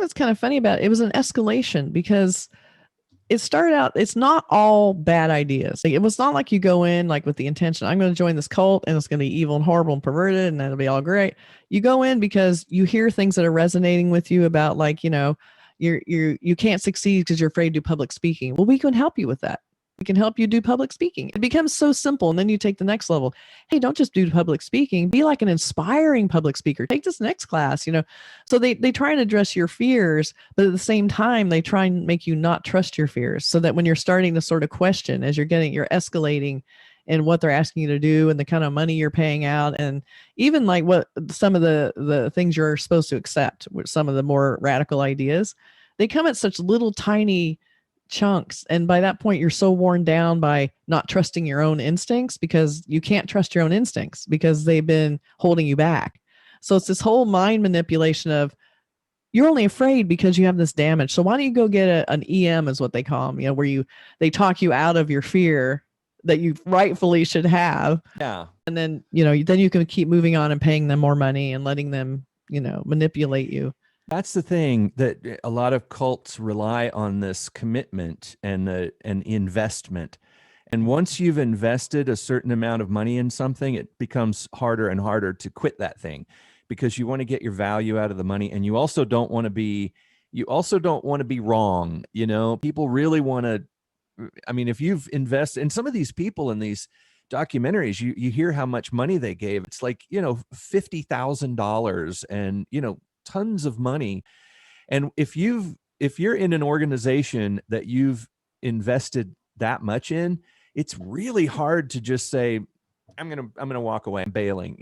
what's kind of funny about it, it was an escalation because it started out, it's not all bad ideas. Like, it was not like you go in like with the intention, I'm going to join this cult and it's going to be evil and horrible and perverted and that'll be all great. You go in because you hear things that are resonating with you about, like, you can't succeed because you're afraid to do public speaking. Well, we can help you with that. We can help you do public speaking. It becomes so simple. And then you take the next level. Hey, don't just do public speaking. Be like an inspiring public speaker. Take this next class. So they try and address your fears, but at the same time, they try and make you not trust your fears, so that when you're starting to sort of question as you're escalating in what they're asking you to do and the kind of money you're paying out, and even like what some of the things you're supposed to accept, with some of the more radical ideas, they come at such little tiny chunks. And by that point, you're so worn down by not trusting your own instincts, because you can't trust your own instincts because they've been holding you back. So it's this whole mind manipulation of, you're only afraid because you have this damage. So why don't you go get an EM, is what they call them, where they talk you out of your fear that you rightfully should have. Yeah. And then, then you can keep moving on and paying them more money and letting them, manipulate you. That's the thing, that a lot of cults rely on, this commitment and an investment. And once you've invested a certain amount of money in something, it becomes harder and harder to quit that thing, because you want to get your value out of the money. And you also don't want to be wrong. People really want to, if you've invested in some of these people in these documentaries, you hear how much money they gave. It's like, $50,000 and, tons of money. And if you're in an organization that you've invested that much in, it's really hard to just say, I'm going to walk away, I'm bailing,